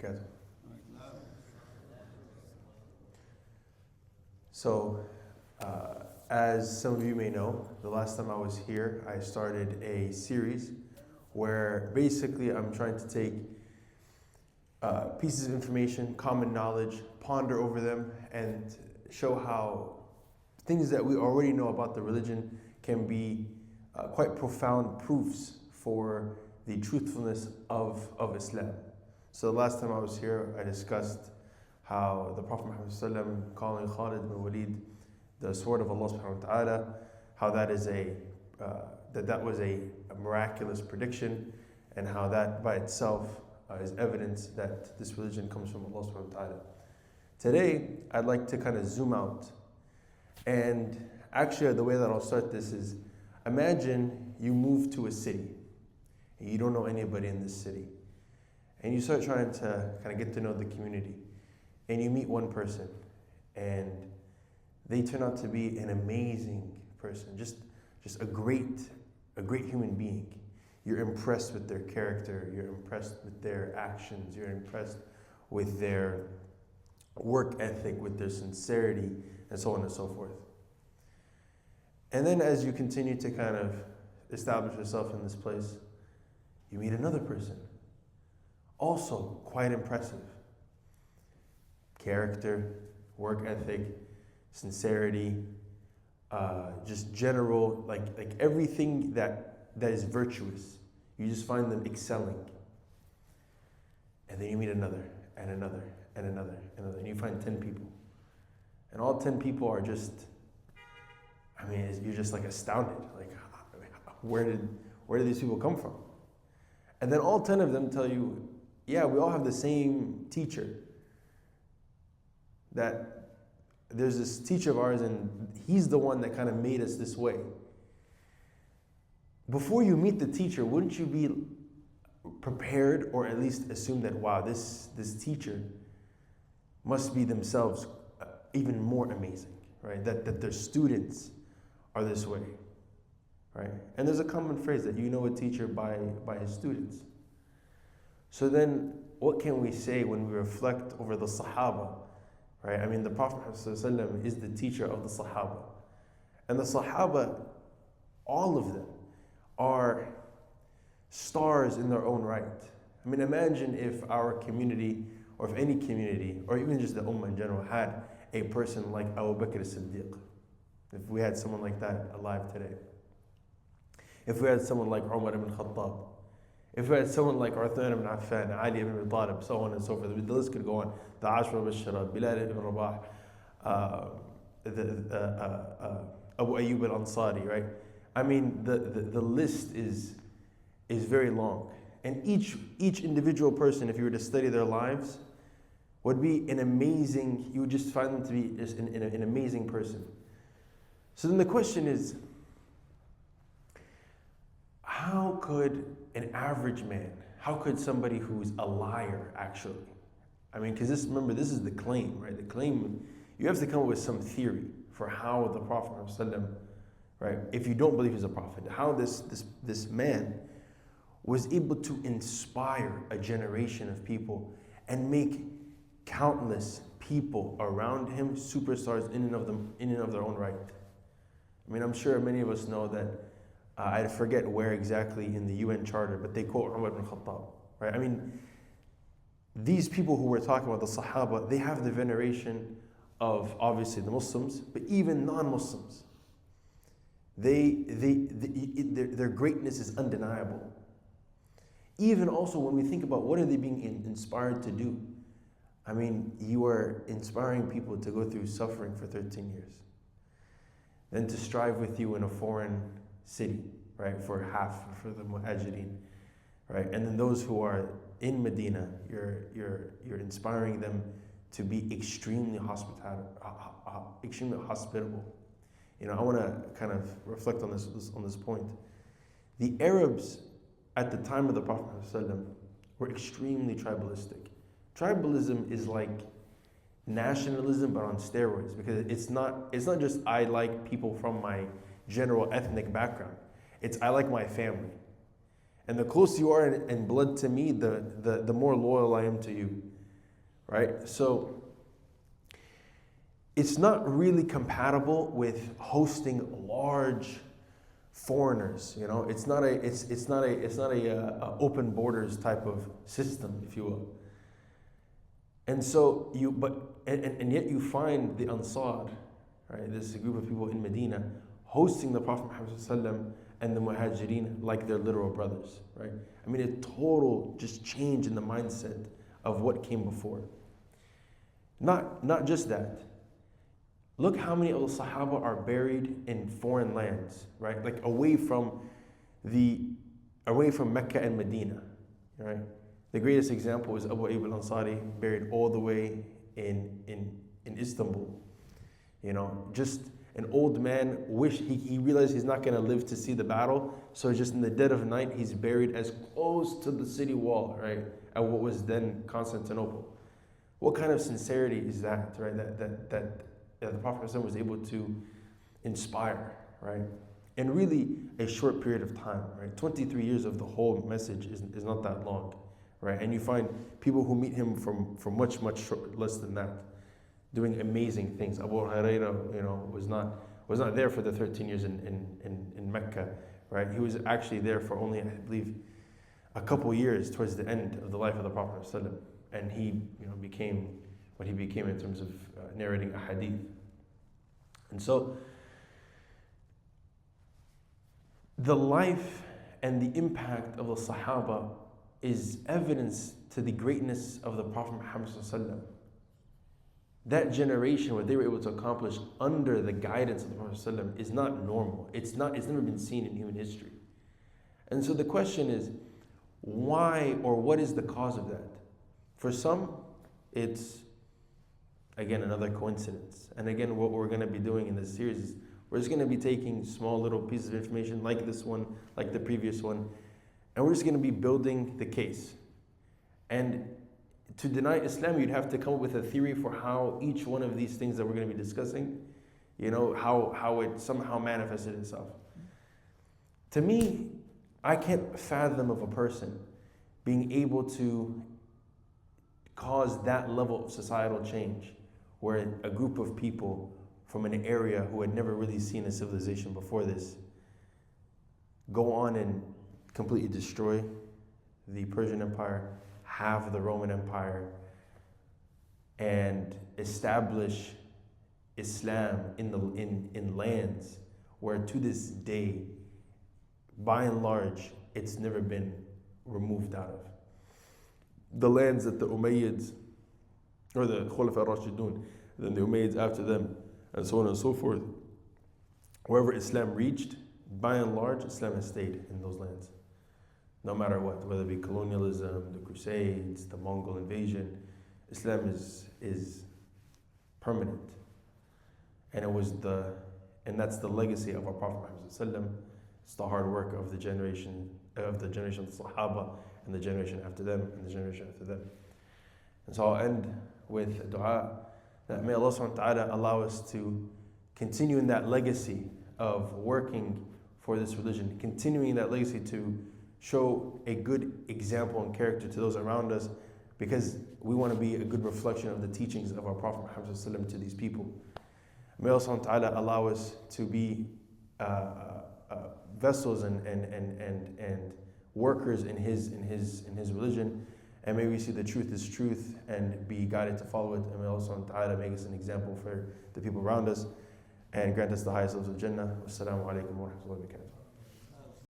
وبركاته. So, as some of you may know, the last time I was here, I started a series where basically I'm trying to take pieces of information, common knowledge, ponder over them, and show how things that we already know about the religion can be quite profound proofs for the truthfulness of Islam. So the last time I was here, I discussed how the Prophet Muhammad ﷺ calling Khalid bin Walid the sword of Allah subhanahu wa ta'ala, how that is that was a miraculous prediction, and how that by itself is evidence that this religion comes from Allah subhanahu wa ta'ala. Today, I'd like to kind of zoom out. And actually, the way that I'll start this is, imagine you move to a city, and you don't know anybody in this city. And you start trying to kind of get to know the community. And you meet one person, and they turn out to be an amazing person, just a great human being. You're impressed with their character, you're impressed with their actions, you're impressed with their work ethic, with their sincerity, and so on and so forth. And then as you continue to kind of establish yourself in this place, you meet another person, also quite impressive. Character, work ethic, sincerity, just general, like everything that is virtuous. You just find them excelling. And then you meet another, and another, and another, and another, and you find 10 people. And all 10 people are just, you're just like astounded. Like, where did these people come from? And then all 10 of them tell you, yeah, we all have the same teacher. That there's this teacher of ours, and he's the one that kind of made us this way. Before you meet the teacher, wouldn't you be prepared, or at least assume that, wow, this teacher must be themselves even more amazing, right? That their students are this way, right? And there's a common phrase that you know a teacher by his students. So then, what can we say when we reflect over the Sahaba? Right? I mean, the Prophet ﷺ is the teacher of the Sahaba. And the Sahaba, all of them, are stars in their own right. I mean, imagine if our community, or if any community, or even just the Ummah in general, had a person like Abu Bakr as-Siddiq. If we had someone like that alive today. If we had someone like Omar ibn Khattab. If we had someone like Uthman ibn Affan, Ali ibn Abi Talib, so on and so forth, the list could go on. The Ashra al-Bashara, Bilal ibn Rabah, Abu Ayyub al-Ansari, right? I mean, the list is very long. And each individual person, if you were to study their lives, would be an amazing, you would just find them to be just an amazing person. So then the question is, how could an average man, how could somebody who's a liar actually? I mean, because remember, this is the claim, right? The claim, you have to come up with some theory for how the Prophet ﷺ, right? If you don't believe he's a prophet, how this man was able to inspire a generation of people and make countless people around him superstars in and of their own right. I mean, I'm sure many of us know that. I forget where exactly in the UN Charter, but they quote Umar ibn Khattab, right? I mean, these people who we're talking about, the Sahaba, they have the veneration of obviously the Muslims, but even non-Muslims. Their greatness is undeniable. Even also when we think about what are they being inspired to do. I mean, you are inspiring people to go through suffering for 13 years. Then to strive with you in a foreign city, right, for the muhajirin, right, and then those who are in Medina, you're inspiring them to be extremely hospitable. You know, I want to kind of reflect on this point. The Arabs at the time of the Prophet ﷺ were extremely tribalistic. Tribalism is like nationalism but on steroids, because it's not just I like people from my general ethnic background. It's I like my family. And the closer you are in blood to me, the more loyal I am to you. Right? So it's not really compatible with hosting large foreigners. It's not a open borders type of system, if you will. And so and yet you find the Ansar, right? This is a group of people in Medina hosting the Prophet Muhammad ﷺ and the Muhajirin like their literal brothers, right? I mean, a total just change in the mindset of what came before. Not just that. Look how many of the Sahaba are buried in foreign lands, right? Like away from Mecca and Medina, right? The greatest example is Abu Ayyub al-Ansari, buried all the way in Istanbul. Just an old man, he realized he's not going to live to see the battle, so just in the dead of night, he's buried as close to the city wall, right, at what was then Constantinople. What kind of sincerity is that, right? That the Prophet ﷺ was able to inspire, right? In really a short period of time, right? 23 years of the whole message is not that long, right? And you find people who meet him from much less than that, doing amazing things. Abu Hurairah, was not there for the 13 years in Mecca, right? He was actually there for only, I believe, a couple years towards the end of the life of the Prophet ﷺ. And he, became what he became in terms of narrating a hadith. And so, the life and the impact of the Sahaba is evidence to the greatness of the Prophet Muhammad ﷺ. That generation, what they were able to accomplish under the guidance of the Prophet ﷺ is not normal. It's never been seen in human history. And so the question is, why or what is the cause of that? For some, it's, again, another coincidence. And again, what we're going to be doing in this series is we're just going to be taking small little pieces of information like this one, like the previous one, and we're just going to be building the case. And to deny Islam, you'd have to come up with a theory for how each one of these things that we're going to be discussing, how it somehow manifested itself. To me, I can't fathom of a person being able to cause that level of societal change where a group of people from an area who had never really seen a civilization before this go on and completely destroy the Persian Empire, half the Roman Empire, and establish Islam in lands where to this day, by and large, it's never been removed out of. The lands that the Umayyads, or the Khulafa al-Rashidun, then the Umayyads after them, and so on and so forth, wherever Islam reached, by and large, Islam has stayed in those lands. No matter what, whether it be colonialism, the Crusades, the Mongol invasion, Islam is permanent. And that's the legacy of our Prophet Muhammad. It's the hard work of the generation of the Sahaba, and the generation after them, and the generation after them. And so I'll end with a dua that may Allah subhanahu wa ta'ala allow us to continue in that legacy of working for this religion, continuing that legacy to show a good example and character to those around us, because we want to be a good reflection of the teachings of our Prophet Muhammad to these people. May Allah subhanahu wa ta'ala allow us to be vessels and workers in his religion, and may we see the truth is truth and be guided to follow it. And may Allah subhanahu wa ta'ala make us an example for the people around us and grant us the highest levels of Jannah. Wassalamu alaikum wa rahmatullahi wa barakatuh.